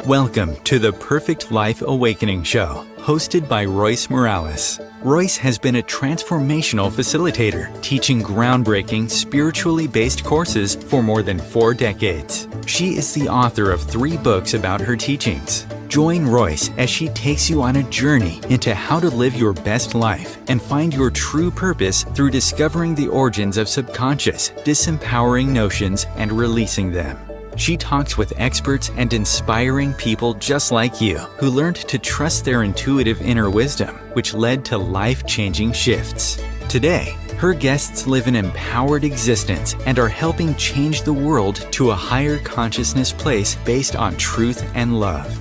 Welcome to the Perfect Life Awakening Show, hosted by Royce Morales. Royce has been a transformational facilitator, teaching groundbreaking, spiritually based courses for more than 4 decades. She is the author of 3 books about her teachings. Join Royce as she takes you on a journey into how to live your best life and find your true purpose through discovering the origins of subconscious, disempowering notions and releasing them. She talks with experts and inspiring people just like you who learned to trust their intuitive inner wisdom, which led to life-changing shifts. Today, her guests live an empowered existence and are helping change the world to a higher consciousness place based on truth and love.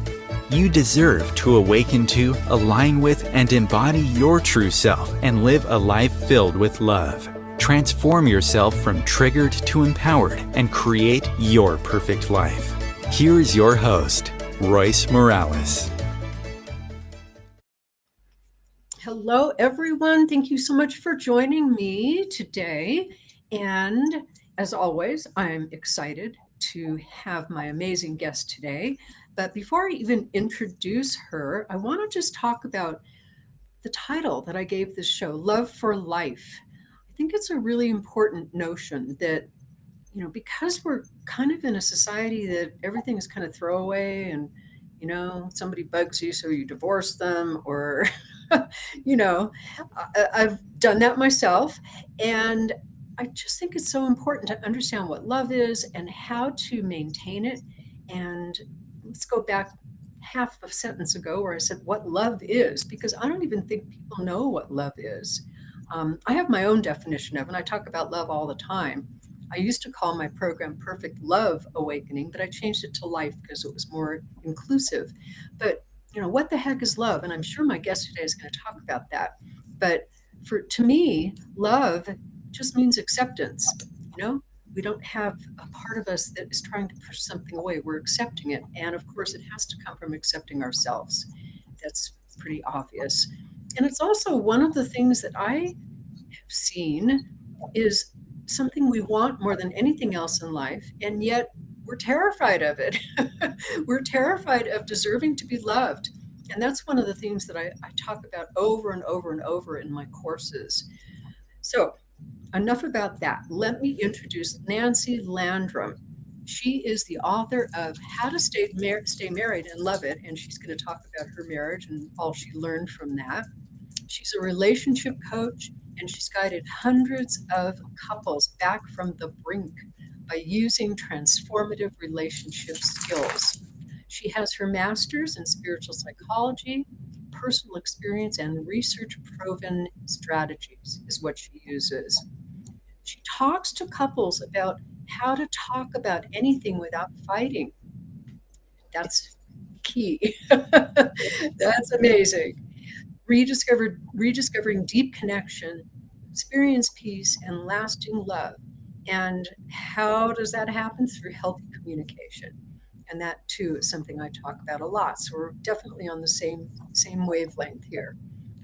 You deserve to awaken to, align with, and embody your true self and live a life filled with love. Transform yourself from triggered to empowered and create your perfect life. Here is your host, Royce Morales. Hello, everyone. Thank you so much for joining me today. And as always, I'm excited to have my amazing guest today. But before I even introduce her, I want to just talk about the title that I gave this show, Love for Life. I think it's a really important notion that, because we're kind of in a society that everything is kind of throwaway and, somebody bugs you, so you divorce them or, I've done that myself. And I just think it's so important to understand what love is and how to maintain it. And let's go back half a sentence ago where I said what love is, because I don't even think people know what love is. I have my own definition of it, and I talk about love all the time. I used to call my program Perfect Love Awakening, but I changed it to life because it was more inclusive. But, what the heck is love? And I'm sure my guest today is going to talk about that. But to me, love just means acceptance. We don't have a part of us that is trying to push something away. We're accepting it. And of course, it has to come from accepting ourselves. That's pretty obvious. And it's also one of the things that I have seen is something we want more than anything else in life, and yet we're terrified of it. We're terrified of deserving to be loved. And that's one of the things that I talk about over and over and over in my courses. So enough about that. Let me introduce Nancy Landrum. She is the author of How to Stay Married and Love It, and she's going to talk about her marriage and all she learned from that. She's a relationship coach, and she's guided hundreds of couples back from the brink by using transformative relationship skills. She has her master's in spiritual psychology, personal experience, and research-proven strategies is what she uses. She talks to couples about how to talk about anything without fighting. That's key. That's amazing. Rediscovering deep connection, experience peace, and lasting love. And how does that happen? Through healthy communication. And that too is something I talk about a lot. So we're definitely on the same wavelength here.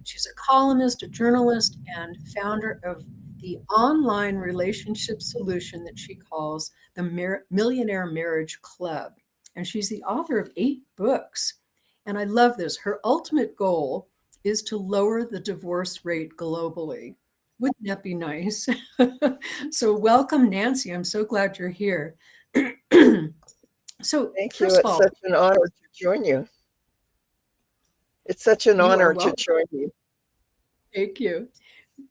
She's a columnist, a journalist, and founder of the online relationship solution that she calls the Millionaire Marriage Club. And she's the author of 8 books. And I love this. Her ultimate goal is to lower the divorce rate globally. Wouldn't that be nice? So welcome, Nancy. I'm so glad you're here. So thank you. It's such an honor to join you. It's such an honor to join you. Thank you.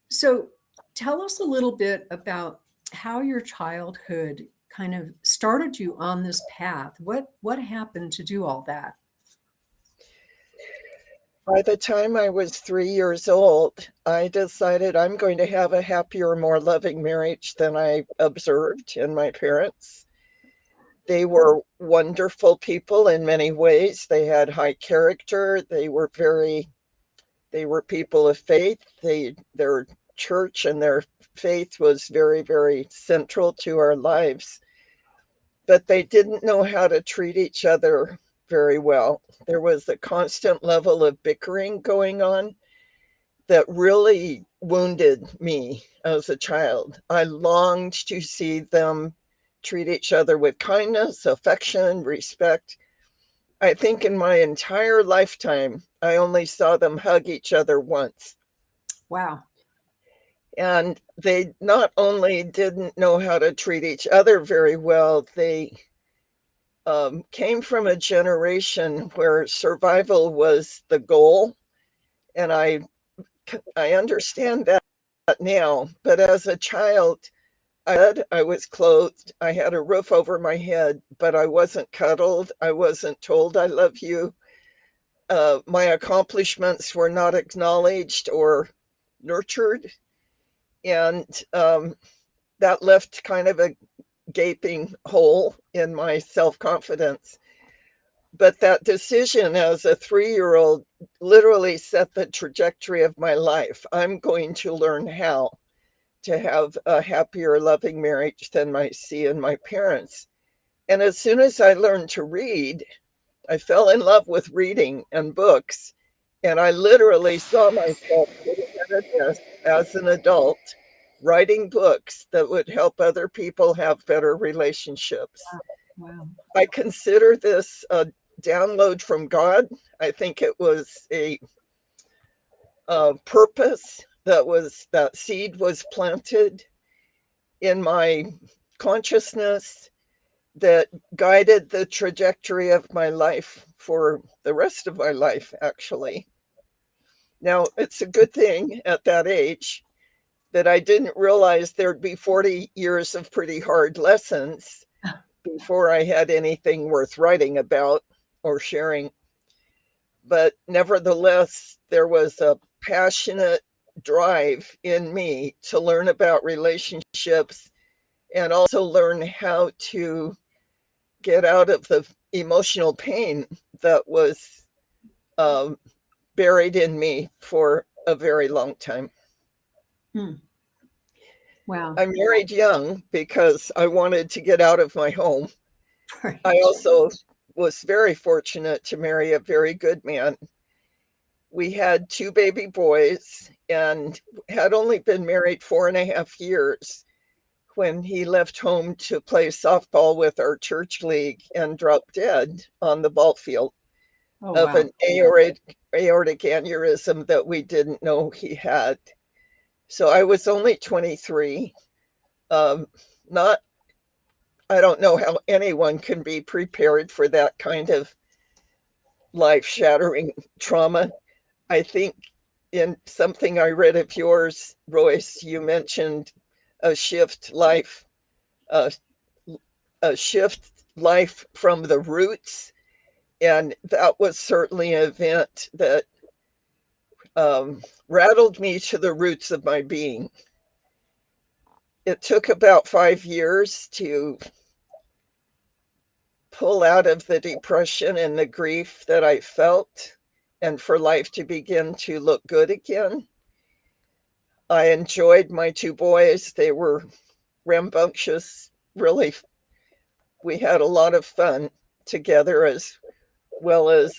So tell us a little bit about how your childhood kind of started you on this path. What happened to do all that? By the time I was 3 years old, I decided I'm going to have a happier, more loving marriage than I observed in my parents. They were wonderful people in many ways. They had high character. They were people of faith. Their church and their faith was very, very central to our lives. But they didn't know how to treat each other very well. There was a constant level of bickering going on. that really wounded me as a child. I longed to see them treat each other with kindness, affection, respect. I think in my entire lifetime, I only saw them hug each other once. Wow. And they not only didn't know how to treat each other very well, they came from a generation where survival was the goal. And I understand that now. But as a child, I was clothed. I had a roof over my head, but I wasn't cuddled. I wasn't told I love you. My accomplishments were not acknowledged or nurtured. And that left kind of a gaping hole in my self confidence. But that decision as a 3-year-old literally set the trajectory of my life. I'm going to learn how to have a happier, loving marriage than I see in my parents. And as soon as I learned to read, I fell in love with reading and books. And I literally saw myself sitting at a desk as an adult, writing books that would help other people have better relationships. Wow. I consider this a download from God. I think it was a purpose that seed was planted in my consciousness that guided the trajectory of my life for the rest of my life, actually. Now, it's a good thing at that age that I didn't realize there'd be 40 years of pretty hard lessons before I had anything worth writing about or sharing. But nevertheless, there was a passionate drive in me to learn about relationships and also learn how to get out of the emotional pain that was buried in me for a very long time. Wow. I married young because I wanted to get out of my home. Right. I also was very fortunate to marry a very good man. We had 2 baby boys and had only been married 4.5 years when he left home to play softball with our church league and dropped dead on the ball field of an aortic aneurysm that we didn't know he had. So I was only 23. I don't know how anyone can be prepared for that kind of life-shattering trauma. I think in something I read of yours, Royce, you mentioned a shift life from the roots. And that was certainly an event that rattled me to the roots of my being. It took about 5 years to pull out of the depression and the grief that I felt and for life to begin to look good again. I enjoyed my 2 boys. They were rambunctious, really. We had a lot of fun together, as well as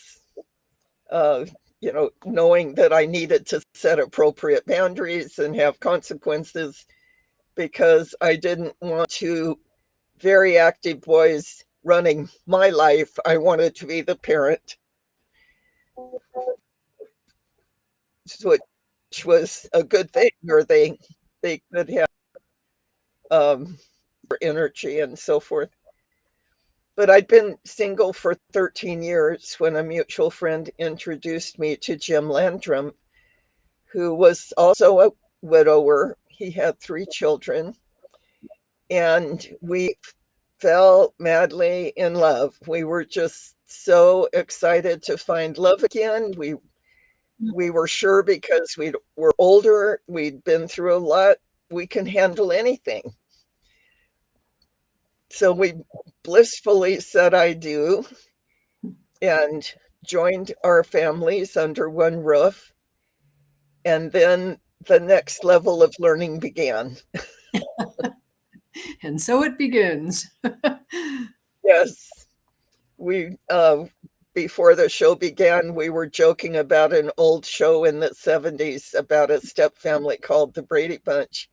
knowing that I needed to set appropriate boundaries and have consequences because I didn't want 2 very active boys running my life. I wanted to be the parent, which was a good thing, or they could have energy and so forth. But I'd been single for 13 years when a mutual friend introduced me to Jim Landrum, who was also a widower. He had 3 children, and we fell madly in love. We were just so excited to find love again. We were sure because we were older, we'd been through a lot, we can handle anything. So we blissfully said I do and joined our families under one roof. And then the next level of learning began. And so it begins. Yes, we before the show began, we were joking about an old show in the 70s about a step family called the Brady Bunch.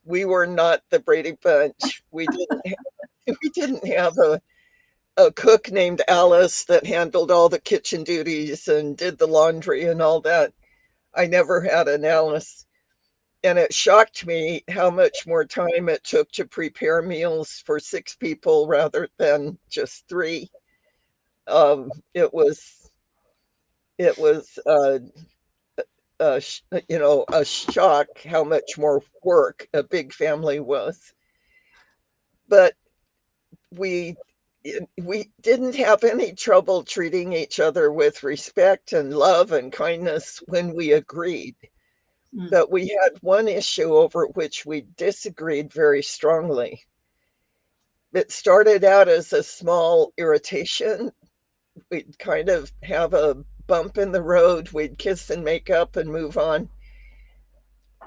We were not the Brady Bunch. We didn't have a cook named Alice that handled all the kitchen duties and did the laundry and all that. I never had an Alice. And it shocked me how much more time it took to prepare meals for 6 people rather than just 3. It was a a shock how much more work a big family was. But we we didn't have any trouble treating each other with respect and love and kindness when we agreed. But we had one issue over which we disagreed very strongly. It started out as a small irritation. We'd kind of have a bump in the road, we'd kiss and make up and move on.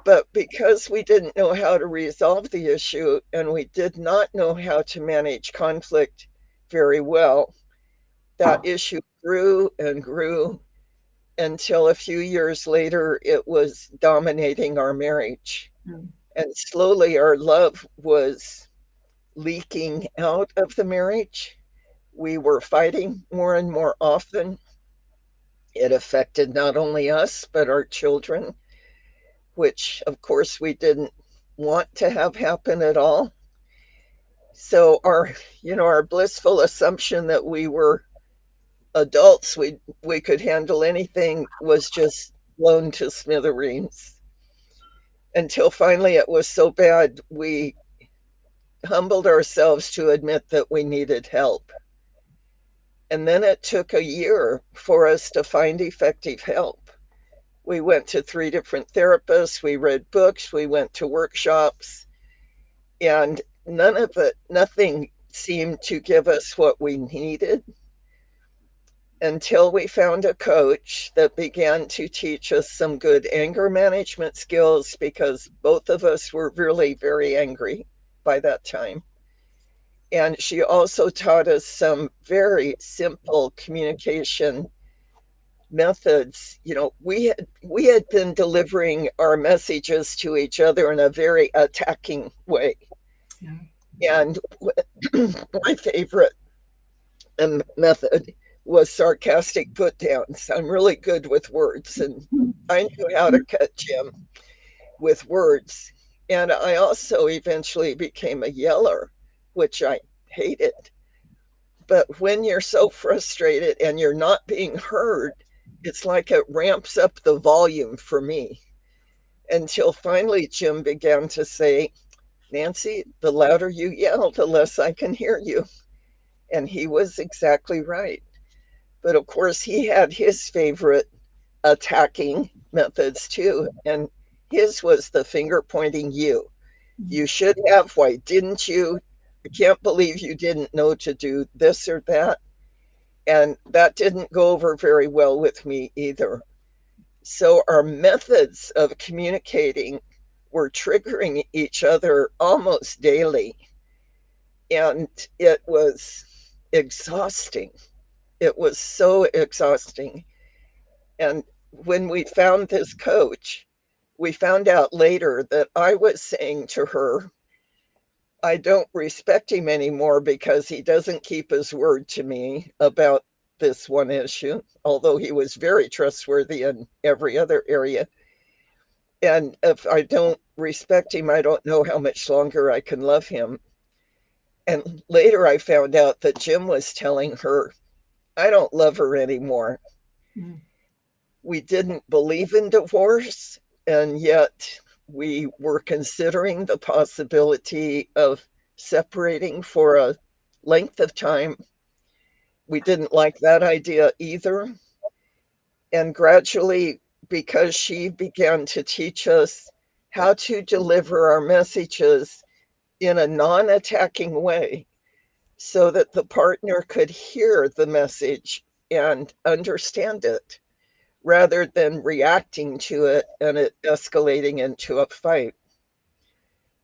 But because we didn't know how to resolve the issue and we did not know how to manage conflict very well, that issue grew and grew until a few years later it was dominating our marriage. And slowly our love was leaking out of the marriage. We were fighting more and more often. It affected not only us, but our children, which of course we didn't want to have happen at all. So our blissful assumption that we were adults, we could handle anything, was just blown to smithereens. Until finally it was so bad we humbled ourselves to admit that we needed help. And then it took a year for us to find effective help. We went to 3 different therapists, we read books, we went to workshops, and nothing seemed to give us what we needed until we found a coach that began to teach us some good anger management skills, because both of us were really very angry by that time. And she also taught us some very simple communication methods. We had been delivering our messages to each other in a very attacking way. Yeah. And my favorite method was sarcastic put downs. I'm really good with words, and I knew how to cut Jim with words. And I also eventually became a yeller, which I hated. But when you're so frustrated and you're not being heard, it's like it ramps up the volume for me, until finally Jim began to say, "Nancy, the louder you yell, the less I can hear you." And he was exactly right. But of course, he had his favorite attacking methods too. And his was the finger pointing you. You should have. Why didn't you? I can't believe you didn't know to do this or that. And that didn't go over very well with me either. So our methods of communicating were triggering each other almost daily. And it was exhausting. It was so exhausting. And when we found this coach, we found out later that I was saying to her, I don't respect him anymore because he doesn't keep his word to me about this one issue, although he was very trustworthy in every other area. And if I don't respect him, I don't know how much longer I can love him. And later I found out that Jim was telling her, I don't love her anymore. We didn't believe in divorce, and yet we were considering the possibility of separating for a length of time. We didn't like that idea either. And gradually, because she began to teach us how to deliver our messages in a non-attacking way, so that the partner could hear the message and understand it, rather than reacting to it and it escalating into a fight.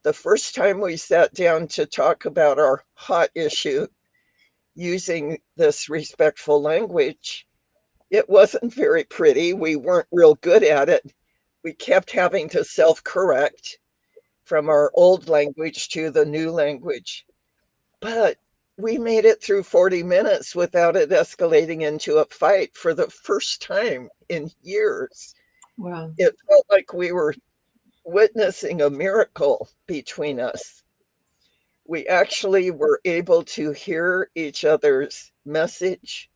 The first time we sat down to talk about our hot issue, using this respectful language. It wasn't very pretty. We weren't real good at it. We kept having to self-correct from our old language to the new language. But we made it through 40 minutes without it escalating into a fight for the first time in years. Wow. It felt like we were witnessing a miracle between us. We actually were able to hear each other's message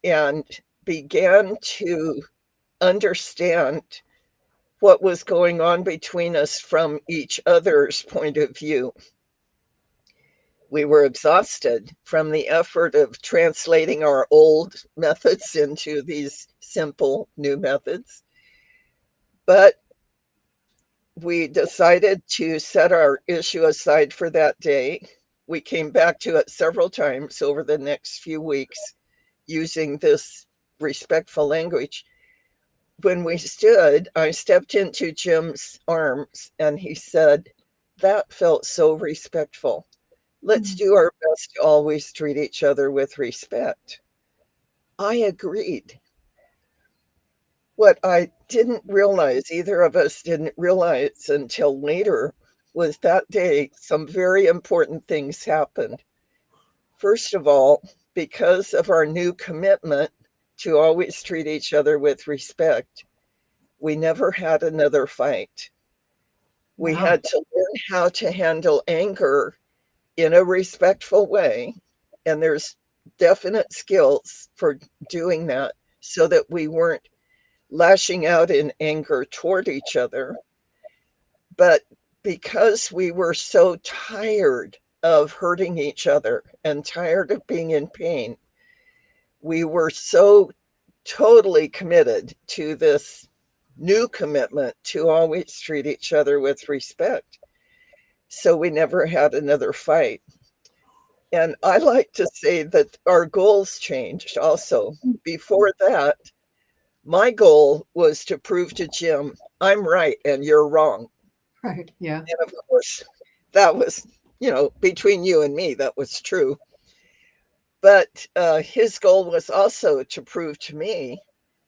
and began to understand what was going on between us from each other's point of view. We were exhausted from the effort of translating our old methods into these simple new methods. But we decided to set our issue aside for that day. We came back to it several times over the next few weeks using this respectful language. When we stood, I stepped into Jim's arms and he said, "That felt so respectful. Let's do our best to always treat each other with respect." I agreed. What I didn't realize, either of us didn't realize until later, was that day some very important things happened. First of all, because of our new commitment to always treat each other with respect, we never had another fight. We Wow. had to learn how to handle anger in a respectful way. And there's definite skills for doing that so that we weren't lashing out in anger toward each other. But because we were so tired of hurting each other and tired of being in pain, we were so totally committed to this new commitment to always treat each other with respect. So we never had another fight. And I like to say that our goals changed also. Before that, my goal was to prove to Jim, I'm right and you're wrong. Right. Yeah. And of course, that was, between you and me, that was true. But his goal was also to prove to me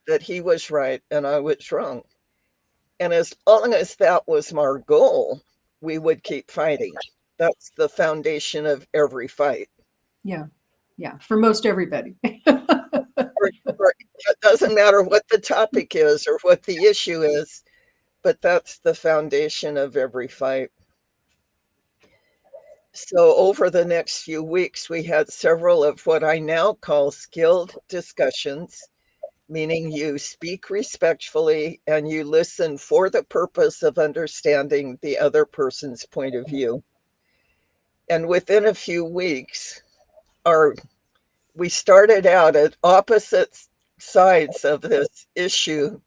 that he was right and I was wrong. And as long as that was my goal, we would keep fighting. That's the foundation of every fight. Yeah. Yeah. For most everybody. It doesn't matter what the topic is or what the issue is, but that's the foundation of every fight. So over the next few weeks, we had several of what I now call skilled discussions, meaning you speak respectfully and you listen for the purpose of understanding the other person's point of view. And within a few weeks, we started out at opposite sides of this issue,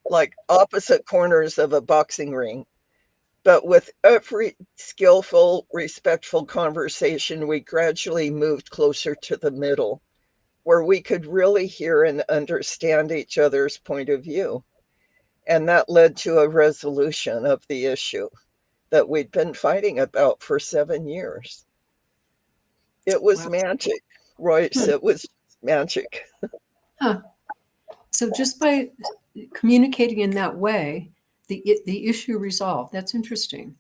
like opposite corners of a boxing ring. But with every skillful, respectful conversation, we gradually moved closer to the middle, where we could really hear and understand each other's point of view. And that led to a resolution of the issue that we'd been fighting about for 7 years. It was Wow. magic, Royce. It was magic. Huh. So just by communicating in that way, the issue resolved. That's interesting.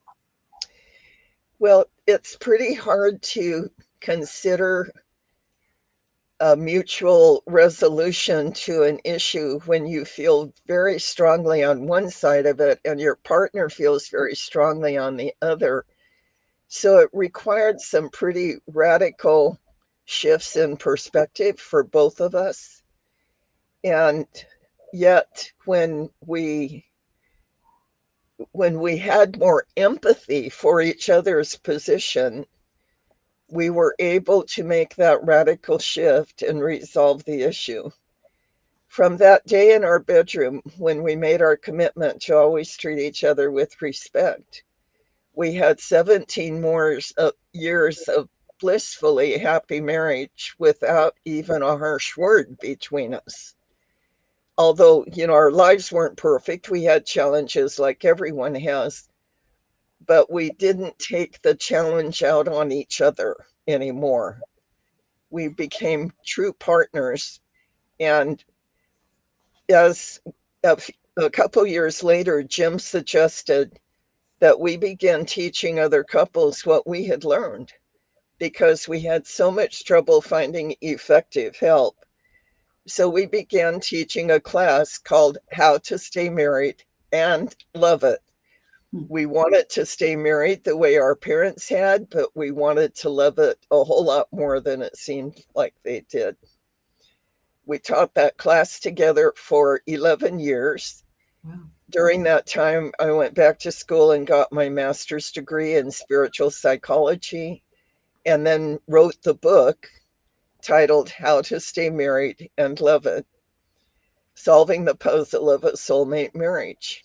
Well, it's pretty hard to consider a mutual resolution to an issue when you feel very strongly on one side of it and your partner feels very strongly on the other. So it required some pretty radical shifts in perspective for both of us. And yet, when we had more empathy for each other's position, we were able to make that radical shift and resolve the issue. From that day in our bedroom, when we made our commitment to always treat each other with respect, we had 17 more years of blissfully happy marriage without even a harsh word between us. Although, our lives weren't perfect, we had challenges like everyone has, but we didn't take the challenge out on each other anymore. We became true partners. And as a couple years later, Jim suggested that we begin teaching other couples what we had learned because we had so much trouble finding effective help. So we began teaching a class called How to Stay Married and Love It. We wanted to stay married the way our parents had, but we wanted to love it a whole lot more than it seemed like they did. We taught that class together for 11 years. Wow. During that time, I went back to school and got my master's degree in spiritual psychology, and then wrote the book titled How to Stay Married and Love It, Solving the Puzzle of a Soulmate Marriage.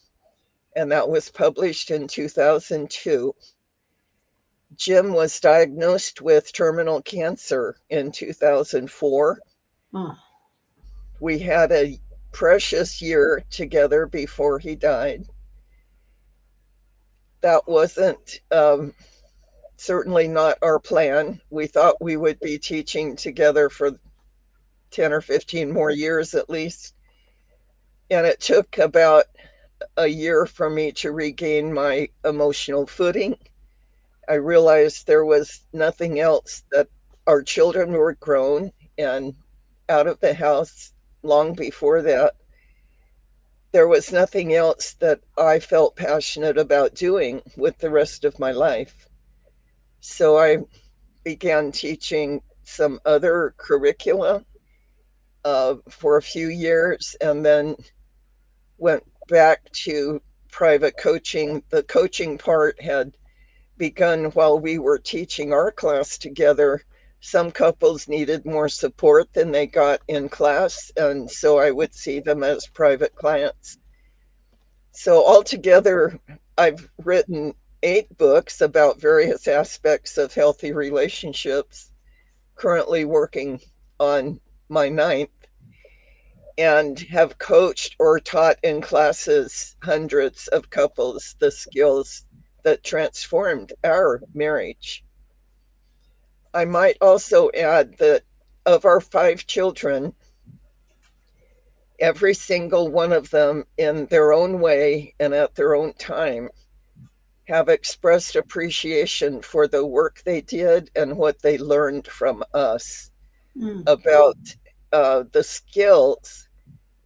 And that was published in 2002. Jim was diagnosed with terminal cancer in 2004. Oh. We had a precious year together before he died. That wasn't certainly not our plan. We thought we would be teaching together for 10 or 15 more years at least. And it took about a year for me to regain my emotional footing. I realized there was nothing else, that our children were grown and out of the house long before that. There was nothing else that I felt passionate about doing with the rest of my life. So I began teaching some other curricula for a few years, and then went back to private coaching. The coaching part had begun while we were teaching our class together. Some couples needed more support than they got in class, and so I would see them as private clients. So altogether, I've written 8 books about various aspects of healthy relationships, currently working on my 9th, and have coached or taught in classes hundreds of couples the skills that transformed our marriage. I might also add that of our 5 children, every single one of them, in their own way and at their own time, have expressed appreciation for the work they did and what they learned from us about the skills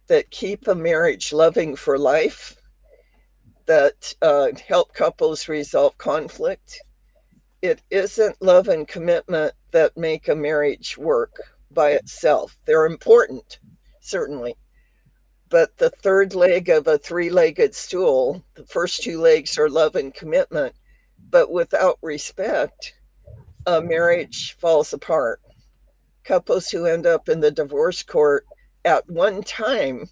that keep a marriage loving for life, that help couples resolve conflict. It isn't love and commitment that make a marriage work by itself. They're important, certainly. But the third leg of a 3-legged stool, the first 2 legs are love and commitment, but without respect, a marriage falls apart. Couples who end up in the divorce court at one time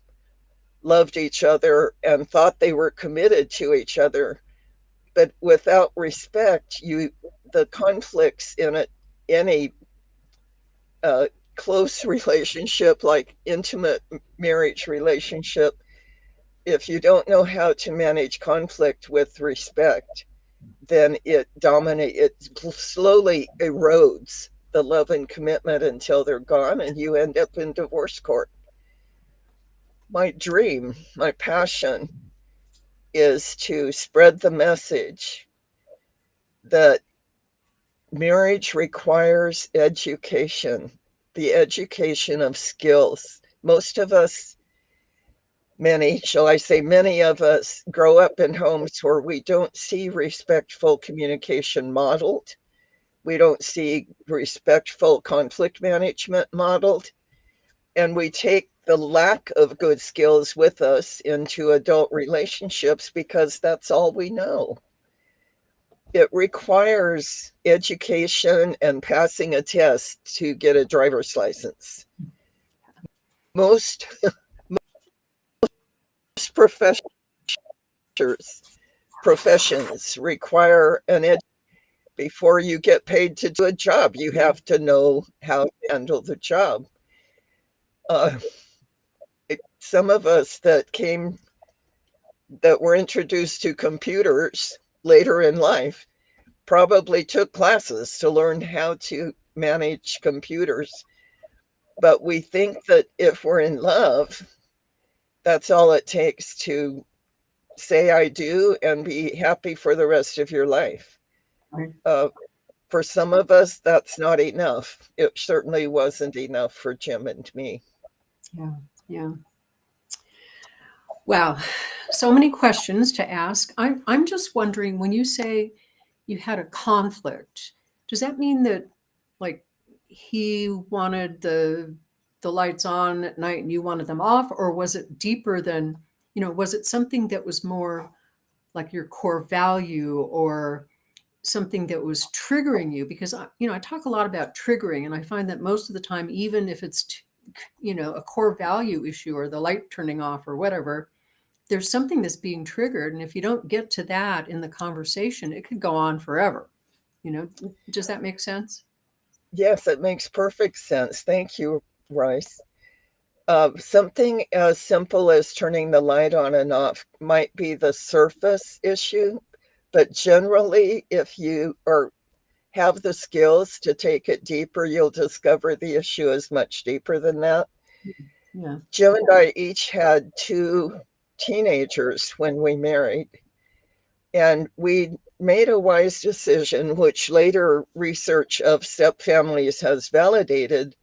loved each other and thought they were committed to each other, but without respect, the conflicts in any close relationship, like intimate marriage relationship, if you don't know how to manage conflict with respect, then it slowly erodes the love and commitment until they're gone, and you end up in divorce court. My dream, my passion, is to spread the message that marriage requires education, the education of skills. Most of us, many of us, grow up in homes where we don't see respectful communication modeled. We don't see respectful conflict management modeled. And we take the lack of good skills with us into adult relationships because that's all we know. It requires education and passing a test to get a driver's license. Most professions require an education. Before you get paid to do a job, you have to know how to handle the job. Some of us that were introduced to computers later in life probably took classes to learn how to manage computers. But we think that if we're in love, that's all it takes to say I do and be happy for the rest of your life. Right. For some of us, that's not enough. It certainly wasn't enough for Jim and me. Yeah. Yeah. Wow. So many questions to ask. I'm just wondering, when you say you had a conflict, does that mean that, like, he wanted the lights on at night and you wanted them off, or was it deeper than, was it something that was more like your core value, or something that was triggering you? Because I talk a lot about triggering, and I find that most of the time, even if it's a core value issue or the light turning off or whatever, there's something that's being triggered, and if you don't get to that in the conversation, it could go on forever. Does that make sense? Yes, it makes perfect sense. Thank you, Royce. Something as simple as turning the light on and off might be the surface issue, but generally, if you have the skills to take it deeper, you'll discover the issue is much deeper than that. Yeah. Jim and I each had 2 teenagers when we married, and we made a wise decision, which later research of step families has validated,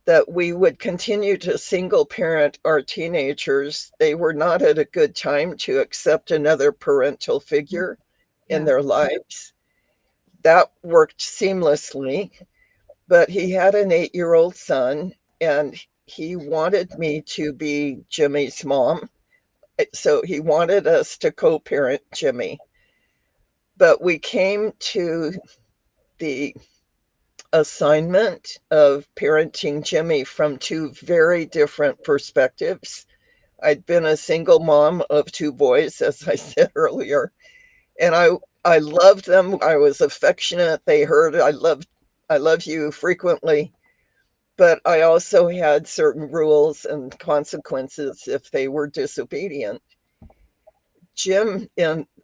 that we would continue to single parent our teenagers. They were not at a good time to accept another parental figure in their lives. That worked seamlessly, but he had an 8-year-old son, and he wanted me to be Jimmy's mom. So he wanted us to co-parent Jimmy. But we came to the assignment of parenting Jimmy from 2 very different perspectives. I'd been a single mom of 2 boys, as I said earlier, and I loved them. I was affectionate. They heard I love you frequently, but I also had certain rules and consequences if they were disobedient. Jim,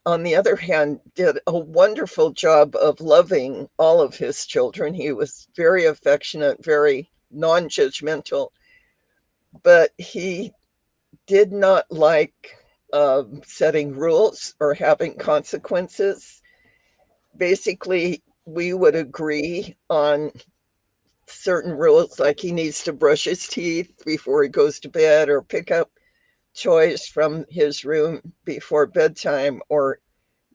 on the other hand, did a wonderful job of loving all of his children. He was very affectionate, very non-judgmental, but he did not like setting rules or having consequences. Basically, we would agree on certain rules, like he needs to brush his teeth before he goes to bed, or pick up toys from his room before bedtime, or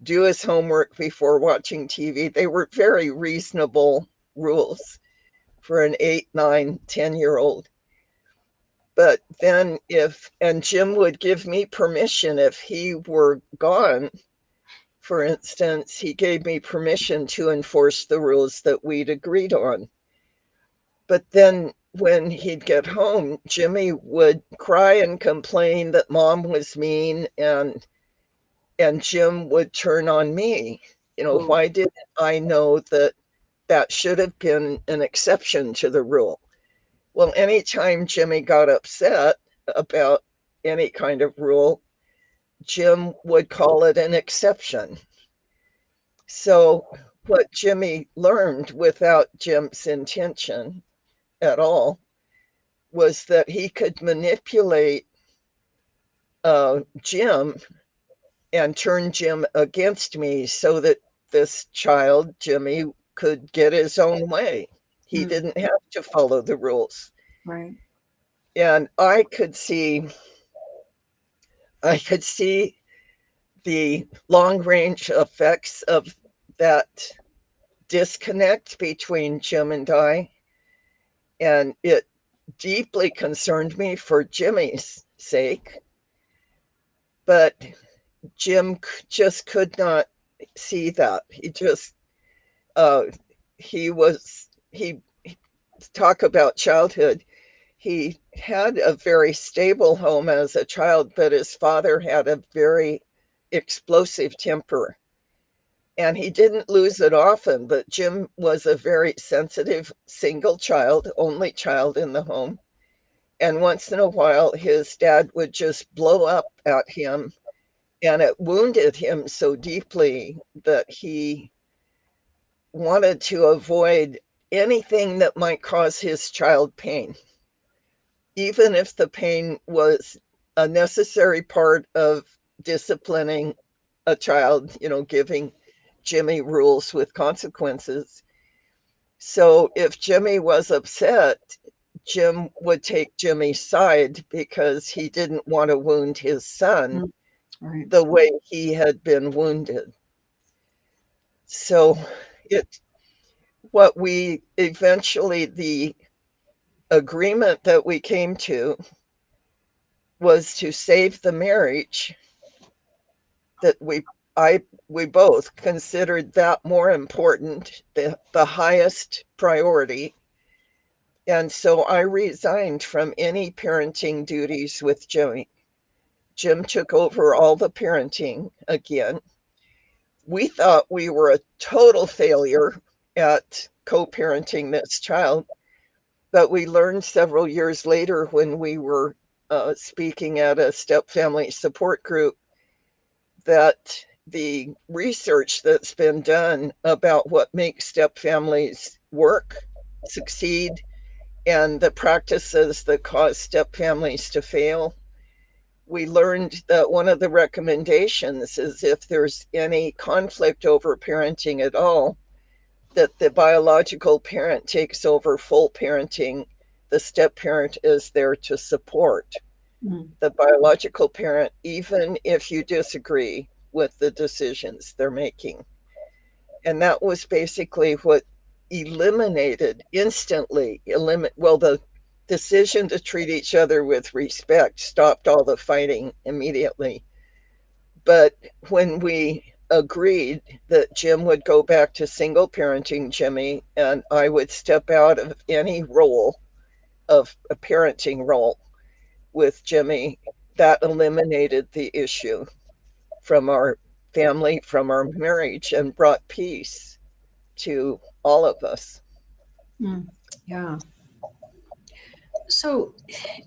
do his homework before watching TV. They were very reasonable rules for an 8, 9, 10-year-old. But then and Jim would give me permission if he were gone. For instance, he gave me permission to enforce the rules that we'd agreed on. But then when he'd get home, Jimmy would cry and complain that mom was mean, and Jim would turn on me. Why didn't I know that should have been an exception to the rule? Well, anytime Jimmy got upset about any kind of rule, Jim would call it an exception. So what Jimmy learned without Jim's intention at all was that he could manipulate Jim and turn Jim against me so that this child, Jimmy, could get his own way. He didn't have to follow the rules. Right. And I could see the long range effects of that disconnect between Jim and I. And it deeply concerned me for Jimmy's sake. But Jim just could not see that. He talk about childhood. He had a very stable home as a child, but his father had a very explosive temper. And he didn't lose it often, but Jim was a very sensitive single child, only child in the home. And once in a while, his dad would just blow up at him, and it wounded him so deeply that he wanted to avoid anything that might cause his child pain, even if the pain was a necessary part of disciplining a child, giving Jimmy rules with consequences. So if Jimmy was upset, Jim would take Jimmy's side because he didn't want to wound his son Right. the way he had been wounded. So the agreement that we came to was to save the marriage, that we both considered that more important, the highest priority. And so I resigned from any parenting duties with Jimmy. Jim took over all the parenting again. We thought we were a total failure at co-parenting this child, but we learned several years later when we were speaking at a step-family support group that the research that's been done about what makes step-families work, succeed, and the practices that cause step-families to fail, we learned that one of the recommendations is if there's any conflict over parenting at all, that the biological parent takes over full parenting. The step parent is there to support the biological parent, even if you disagree with the decisions they're making. And that was basically what instantly eliminated, well, the decision to treat each other with respect stopped all the fighting immediately. But when we agreed that Jim would go back to single parenting Jimmy and I would step out of any role of a parenting role with Jimmy, that eliminated the issue from our family, from our marriage, and brought peace to all of us. Yeah. So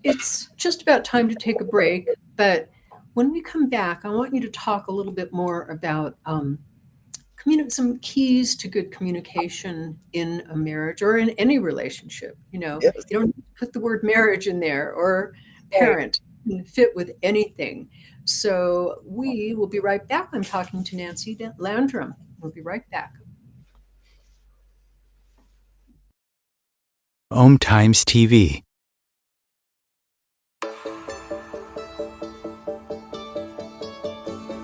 it's just about time to take a break, but when we come back, I want you to talk a little bit more about some keys to good communication in a marriage or in any relationship. Yes. You don't put the word marriage in there, or parent. It can fit with anything. So we will be right back. I'm talking to Nancy Landrum. We'll be right back. Om Times TV.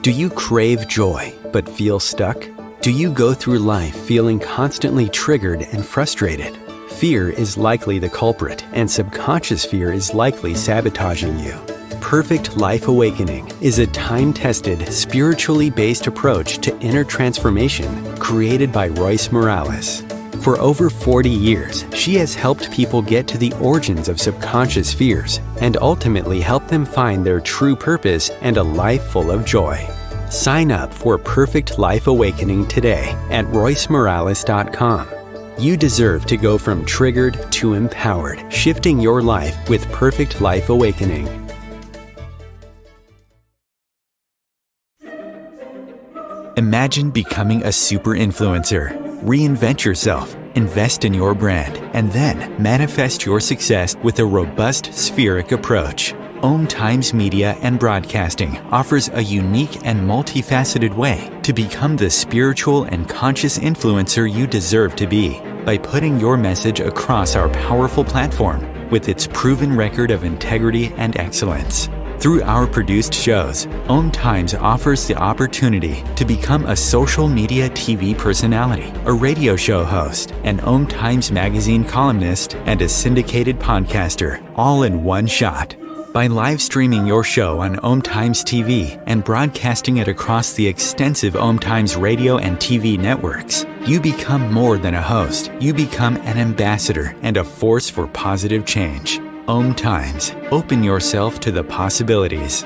Do you crave joy but feel stuck? Do you go through life feeling constantly triggered and frustrated? Fear is likely the culprit, and subconscious fear is likely sabotaging you. Perfect Life Awakening is a time-tested, spiritually based approach to inner transformation created by Royce Morales. For over 40 years, she has helped people get to the origins of subconscious fears and ultimately help them find their true purpose and a life full of joy. Sign up for Perfect Life Awakening today at roycemorales.com. You deserve to go from triggered to empowered, shifting your life with Perfect Life Awakening. Imagine becoming a super influencer. Reinvent yourself, invest in your brand, and then manifest your success with a robust spheric approach. Om Times Media and Broadcasting offers a unique and multifaceted way to become the spiritual and conscious influencer you deserve to be by putting your message across our powerful platform with its proven record of integrity and excellence. Through our produced shows, Om Times offers the opportunity to become a social media TV personality, a radio show host, an Om Times magazine columnist, and a syndicated podcaster, all in one shot. By live streaming your show on Om Times TV and broadcasting it across the extensive Om Times radio and TV networks, you become more than a host. You become an ambassador and a force for positive change. Om Times. Open yourself to the possibilities.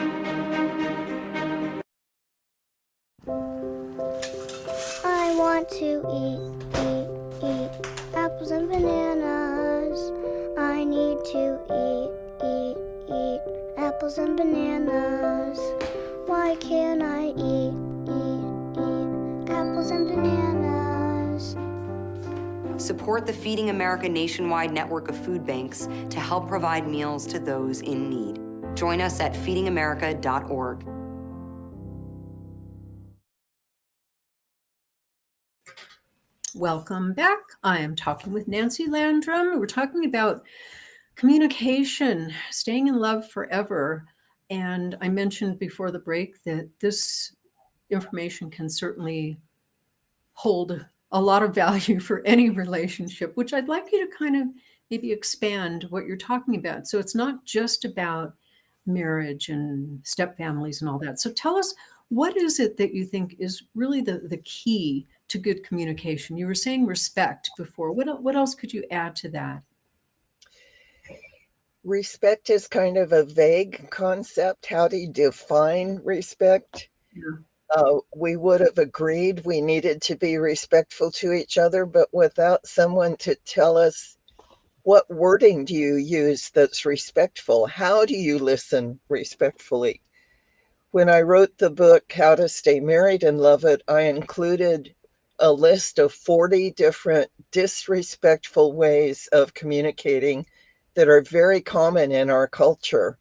I want to eat apples and bananas. I need to eat apples and bananas. Why can't I eat apples and bananas? Support the Feeding America nationwide network of food banks to help provide meals to those in need. Join us at feedingamerica.org. Welcome back. I am talking with Nancy Landrum. We're talking about communication, staying in love forever. And I mentioned before the break that this information can certainly hold a lot of value for any relationship, which I'd like you to kind of maybe expand what you're talking about. So it's not just about marriage and step families and all that. So tell us, what is it that you think is really the key to good communication? You were saying respect before. What else could you add to that? Respect is kind of a vague concept. How do you define respect? Yeah. We would have agreed we needed to be respectful to each other, but without someone to tell us, what wording do you use that's respectful? How do you listen respectfully? When I wrote the book, How to Stay Married and Love It, I included a list of 40 different disrespectful ways of communicating that are very common in our culture.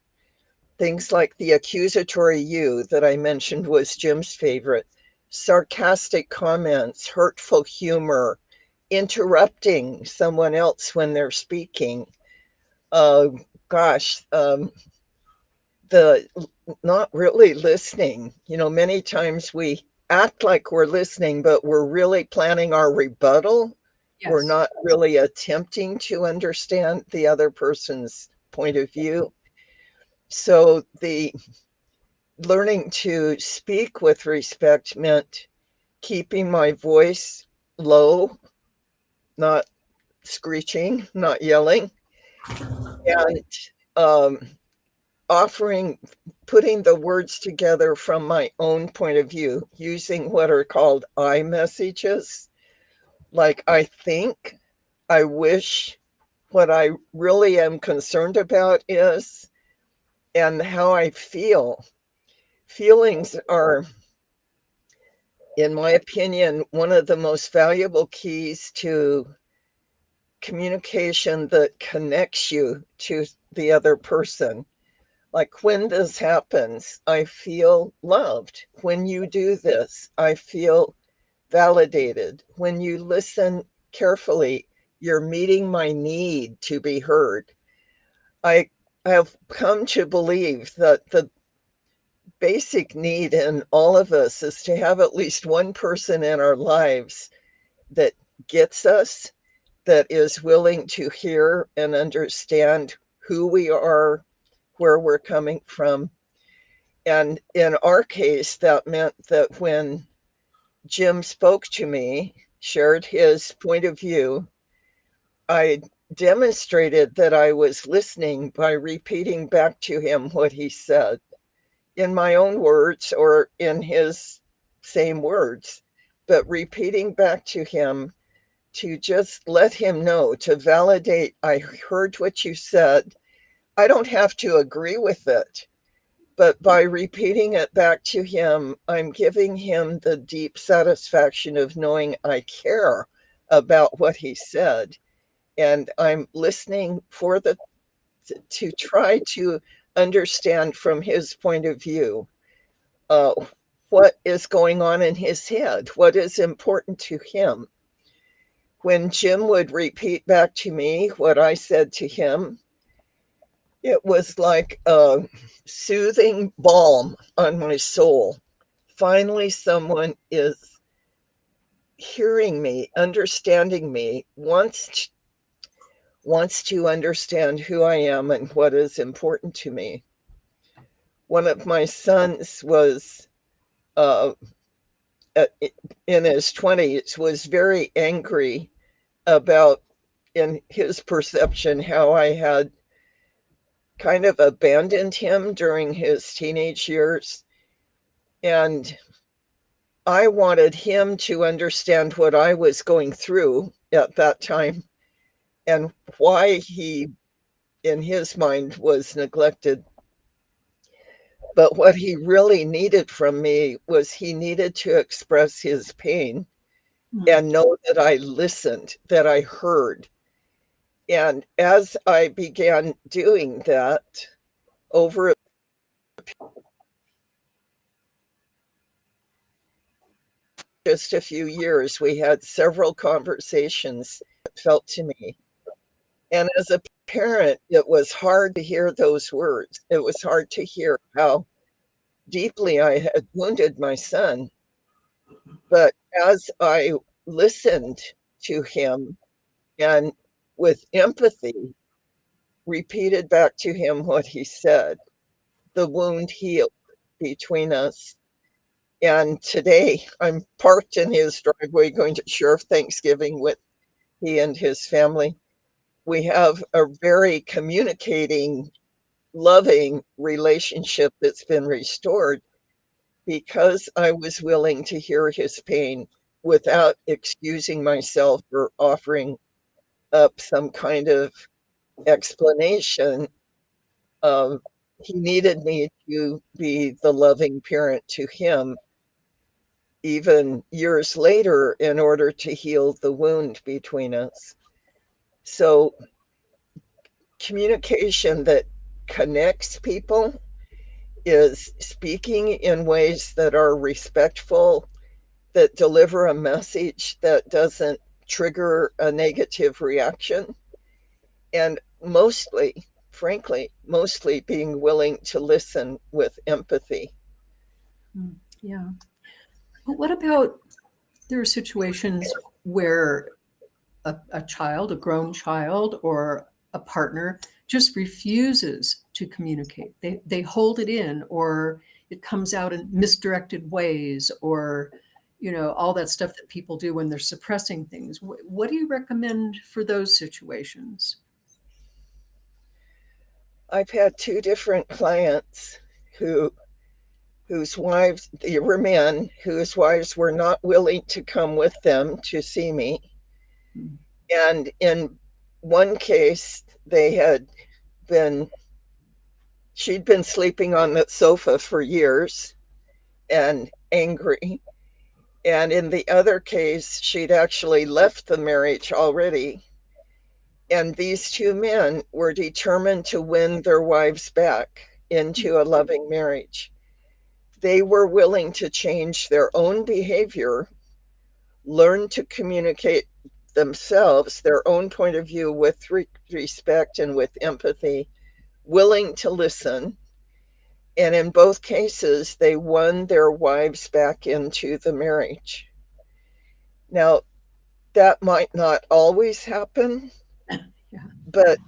Things like the accusatory you that I mentioned was Jim's favorite, sarcastic comments, hurtful humor, interrupting someone else when they're speaking. Gosh, the not really listening. Many times we act like we're listening, but we're really planning our rebuttal. Yes. We're not really attempting to understand the other person's point of view. So the learning to speak with respect meant keeping my voice low, not screeching, not yelling, and putting the words together from my own point of view, using what are called I messages, like I think, I wish, what I really am concerned about is, and how I feel. Feelings are, in my opinion, one of the most valuable keys to communication that connects you to the other person. Like, when this happens, I feel loved. When you do this, I feel validated. When you listen carefully, you're meeting my need to be heard. I have come to believe that the basic need in all of us is to have at least one person in our lives that gets us, that is willing to hear and understand who we are, where we're coming from. And in our case, that meant that when Jim spoke to me, shared his point of view, I demonstrated that I was listening by repeating back to him what he said in my own words or in his same words, but repeating back to him to just let him know, to validate, I heard what you said. I don't have to agree with it, but by repeating it back to him, I'm giving him the deep satisfaction of knowing I care about what he said. And I'm listening to try to understand from his point of view what is going on in his head, what is important to him. When Jim would repeat back to me what I said to him, it was like a soothing balm on my soul. Finally, someone is hearing me, understanding me, wants to understand who I am and what is important to me. One of my sons was in his 20s, was very angry about, in his perception, how I had kind of abandoned him during his teenage years. And I wanted him to understand what I was going through at that time and why he, in his mind, was neglected. But what he really needed from me was he needed to express his pain. and know that I listened, that I heard. And as I began doing that over just a few years, we had several conversations that felt to me. And as a parent, it was hard to hear those words. It was hard to hear how deeply I had wounded my son. But as I listened to him and with empathy repeated back to him what he said, the wound healed between us. And today I'm parked in his driveway going to share Thanksgiving with he and his family. We have a very communicating, loving relationship that's been restored because I was willing to hear his pain without excusing myself or offering up some kind of explanation. He needed me to be the loving parent to him even years later in order to heal the wound between us. So, communication that connects people is speaking in ways that are respectful, that deliver a message that doesn't trigger a negative reaction, and mostly, frankly, mostly being willing to listen with empathy. Yeah. But what about there are situations where a child, a grown child, or a partner just refuses to communicate. They hold it in, or it comes out in misdirected ways, or all that stuff that people do when they're suppressing things. What do you recommend for those situations? I've had two different clients who whose wives, they were men whose wives were not willing to come with them to see me. And in one case, been, she'd been sleeping on the sofa for years and angry. And in the other case, she'd actually left the marriage already. And these two men were determined to win their wives back into a loving marriage. They were willing to change their own behavior, learn to communicate themselves, their own point of view with respect and with empathy, willing to listen. And in both cases, they won their wives back into the marriage. Now, that might not always happen, Yeah. but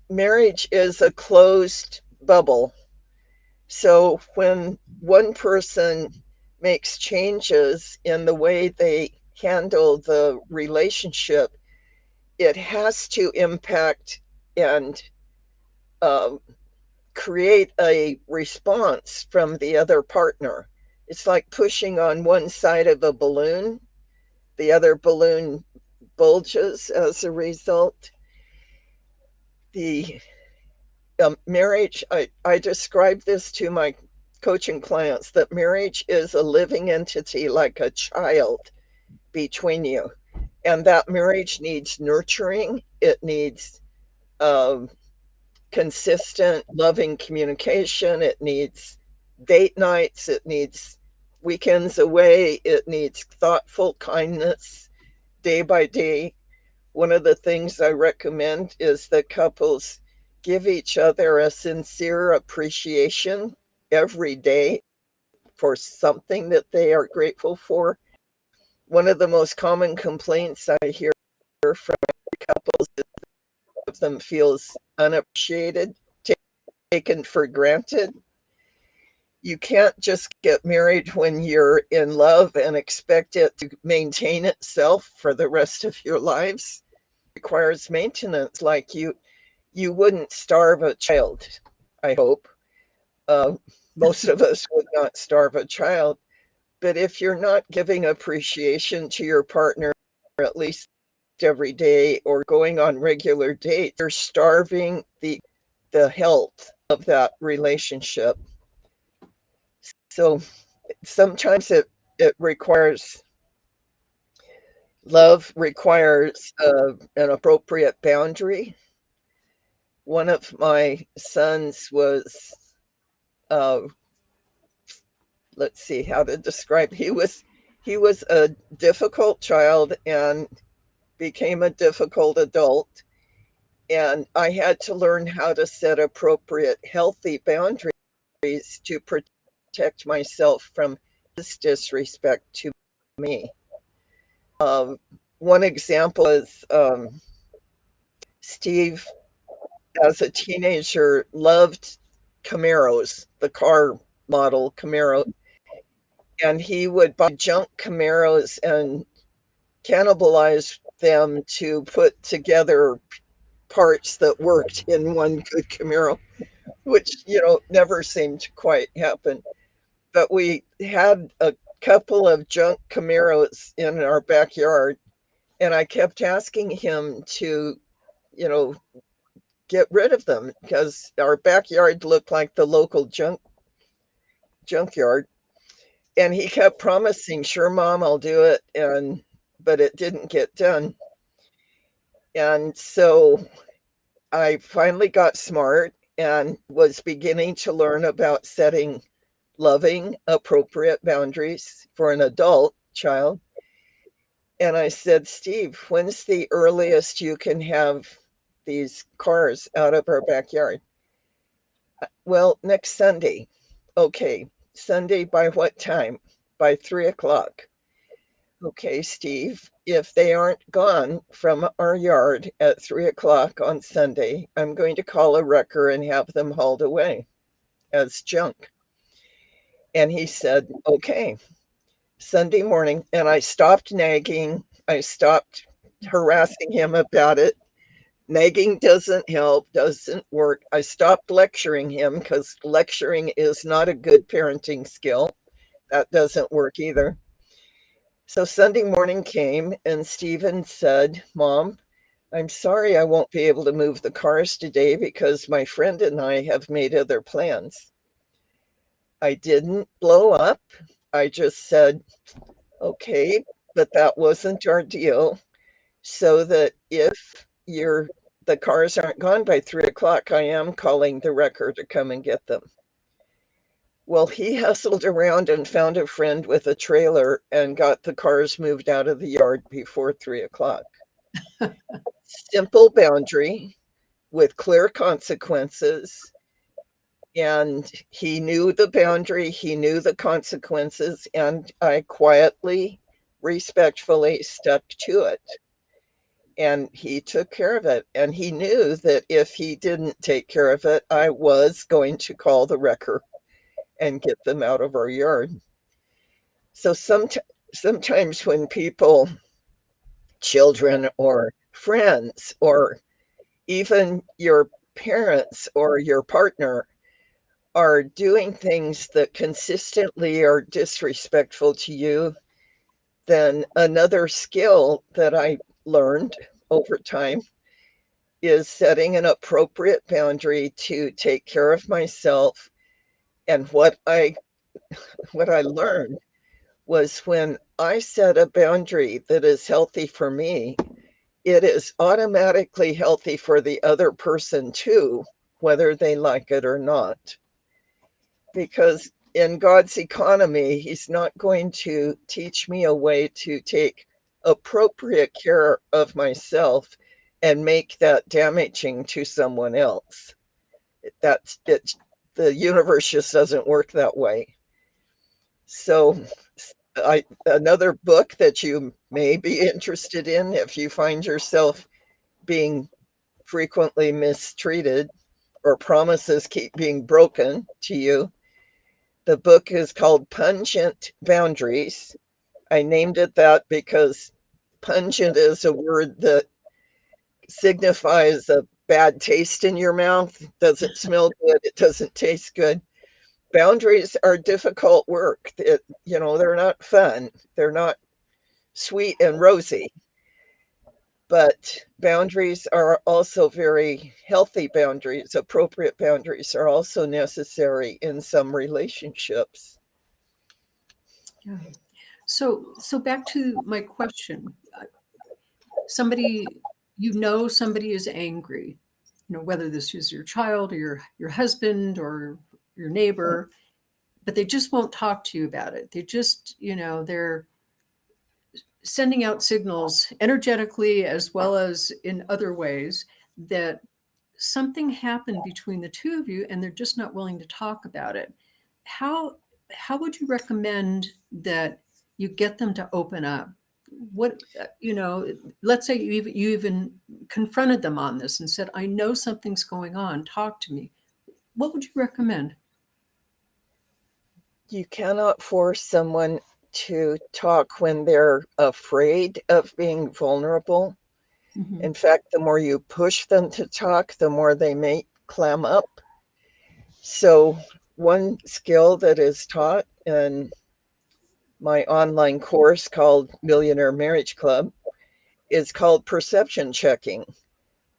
marriage is a closed bubble. So when one person makes changes in the way they handle the relationship, it has to impact and um, create a response from the other partner. It's like pushing on one side of a balloon, the other balloon bulges as a result. The marriage, I describe this to my coaching clients that marriage is a living entity like a child between you. And that marriage needs nurturing, it needs um, consistent, loving communication, it needs date nights, it needs weekends away, it needs thoughtful kindness day by day. One of the things I recommend is that couples give each other a sincere appreciation every day for something that they are grateful for. One of the most common complaints I hear from couples is that them feels unappreciated, taken for granted. You can't just get married when you're in love and expect it to maintain itself for the rest of your lives. It requires maintenance. Like you wouldn't starve a child, I hope. Uh, Most of us would not starve a child. But if you're not giving appreciation to your partner at least every day or going on regular dates, you're starving the health of that relationship. So sometimes it requires Love requires an appropriate boundary. One of my sons was, uh, let's see how to describe. He was a difficult child and became a difficult adult, and I had to learn how to set appropriate, healthy boundaries to protect myself from his disrespect to me. Um, One example is Steve, as a teenager, loved Camaros, the car model Camaro, and he would buy junk Camaros and cannibalize them to put together parts that worked in one good Camaro, which, never seemed to quite happen. But we had a couple of junk Camaros in our backyard, and I kept asking him to, you know, get rid of them because our backyard looked like the local junkyard. And he kept promising, "Sure, Mom, I'll do it." But it didn't get done. And so I finally got smart and was beginning to learn about setting loving, appropriate boundaries for an adult child. And I said, "Steve, when's the earliest you can have these cars out of our backyard?" "Well, next Sunday." "Okay, Sunday by what time?" "By 3 o'clock." "Okay, Steve, if they aren't gone from our yard at 3 o'clock on Sunday, I'm going to call a wrecker and have them hauled away as junk." And he said, "Okay." Sunday morning, and I stopped nagging. I stopped harassing him about it. Nagging doesn't help, doesn't work. I stopped lecturing him because lecturing is not a good parenting skill. That doesn't work either. So Sunday morning came, and Stephen said, "Mom, I'm sorry I won't be able to move the cars today because my friend and I have made other plans." I didn't blow up. I just said, "Okay, but that wasn't our deal. So that if the cars aren't gone by 3 o'clock, I am calling the wrecker to come and get them." Well, he hustled around and found a friend with a trailer and got the cars moved out of the yard before 3 o'clock. Simple boundary with clear consequences. And he knew the boundary, he knew the consequences, and I quietly, respectfully stuck to it. And he took care of it. And he knew that if he didn't take care of it, I was going to call the wrecker and get them out of our yard. So sometimes when people, children or friends, or even your parents or your partner, are doing things that consistently are disrespectful to you, then another skill that I learned over time is setting an appropriate boundary to take care of myself. And what I learned was when I set a boundary that is healthy for me, it is automatically healthy for the other person too, whether they like it or not. Because in God's economy, He's not going to teach me a way to take appropriate care of myself and make that damaging to someone else. That's it. The universe just doesn't work that way. So, another book that you may be interested in if you find yourself being frequently mistreated or promises keep being broken to you. The book is called Pungent Boundaries. I named it that because pungent is a word that signifies a bad taste in your mouth. It doesn't smell good, it doesn't taste good. Boundaries are difficult work. They're not fun. They're not sweet and rosy. But boundaries are also very healthy boundaries. Appropriate boundaries are also necessary in some relationships. Yeah. So back to my question. somebody, somebody is angry, whether this is your child or your husband or your neighbor, but they just won't talk to you about it. They just, they're sending out signals energetically as well as in other ways that something happened between the two of you and they're just not willing to talk about it. How would you recommend that you get them to open up? What, let's say you even confronted them on this and said, I know something's going on, talk to me. What would you recommend? You cannot force someone to talk when they're afraid of being vulnerable. Mm-hmm. In fact, the more you push them to talk, the more they may clam up. So one skill that is taught in my online course called Millionaire Marriage Club is called perception checking.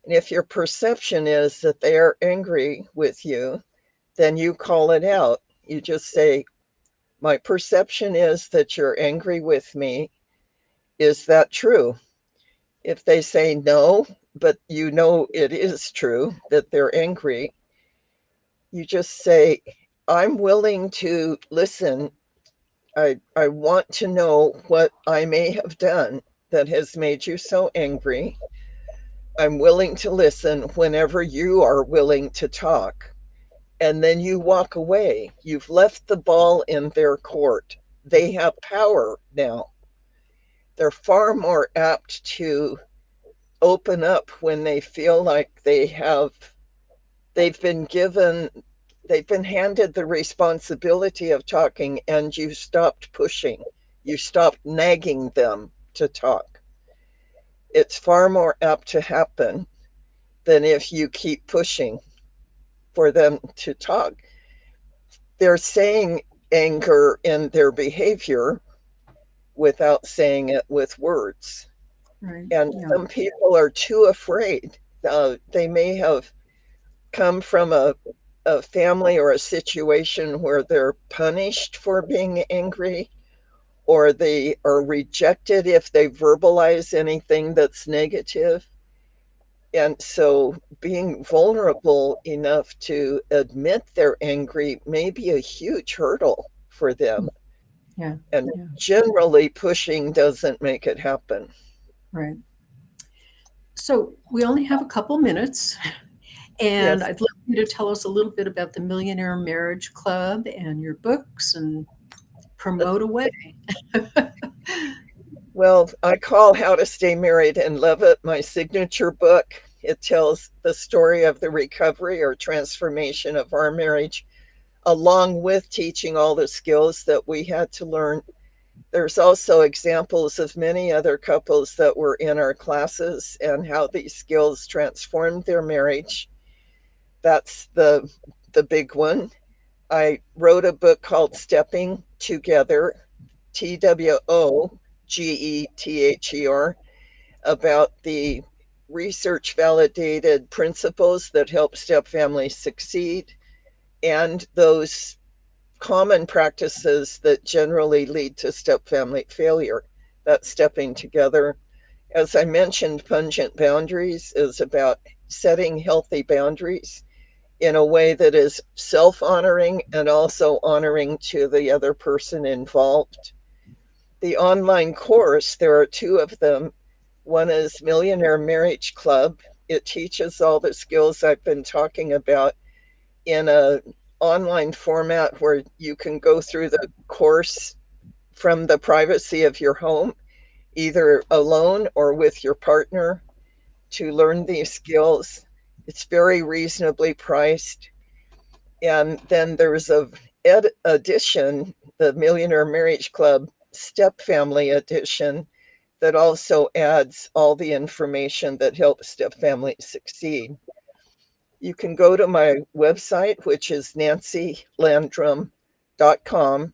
And if your perception is that they are angry with you, then you call it out. You just say, my perception is that you're angry with me. Is that true? If they say no, but it is true that they're angry, you just say, I'm willing to listen. I want to know what I may have done that has made you so angry. I'm willing to listen whenever you are willing to talk. And then you walk away. You've left the ball in their court. They have power now. They're far more apt to open up when they feel like they've been handed the responsibility of talking, and you stopped pushing. You stopped nagging them to talk. It's far more apt to happen than if you keep pushing for them to talk. They're saying anger in their behavior without saying it with words. Right. And Yeah. some people are too afraid. They may have come from a family or a situation where they're punished for being angry, or they are rejected if they verbalize anything that's negative. And so being vulnerable enough to admit they're angry may be a huge hurdle for them. Yeah. And Yeah. generally, pushing doesn't make it happen. Right. So we only have a couple minutes, and Yes. I'd love you to tell us a little bit about the Millionaire Marriage Club and your books and promote away. Well, I call How to Stay Married and Love It my signature book. It tells the story of the recovery or transformation of our marriage, along with teaching all the skills that we had to learn. There's also examples of many other couples that were in our classes and how these skills transformed their marriage. That's the big one. I wrote a book called Stepping Together, TWOGETHER, about the research validated principles that help step families succeed and those common practices that generally lead to step family failure. That's stepping together. As I mentioned, Pungent Boundaries is about setting healthy boundaries in a way that is self-honoring and also honoring to the other person involved. The online course, there are two of them. One is Millionaire Marriage Club. It teaches all the skills I've been talking about in an online format where you can go through the course from the privacy of your home, either alone or with your partner, to learn these skills. It's very reasonably priced. And then there's a edition, the Millionaire Marriage Club Step Family Edition, that also adds all the information that helps step families succeed. You can go to my website, which is nancylandrum.com,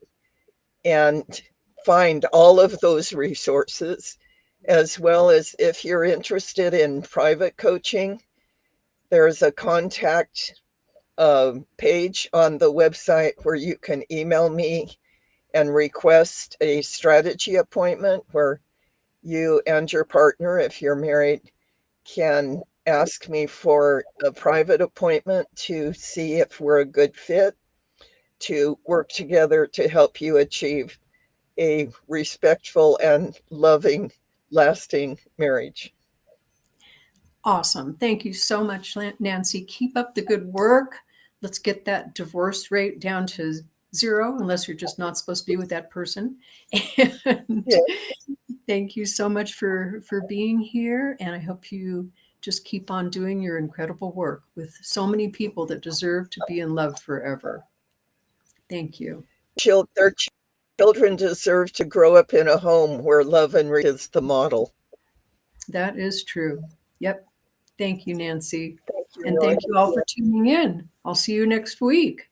and find all of those resources, as well as if you're interested in private coaching, there's a contact page on the website where you can email me and request a strategy appointment where You and your partner, if you're married, can ask me for a private appointment to see if we're a good fit to work together to help you achieve a respectful and loving, lasting marriage. Awesome. Thank you so much, Nancy. Keep up the good work. Let's get that divorce rate down to 0, unless you're just not supposed to be with that person. And Yeah. thank you so much for being here. And I hope you just keep on doing your incredible work with so many people that deserve to be in love forever. Thank you. Their children deserve to grow up in a home where love and is the model. That is true. Yep. Thank you, Nancy. Thank you, And Roy. thank you all for tuning in. I'll see you next week.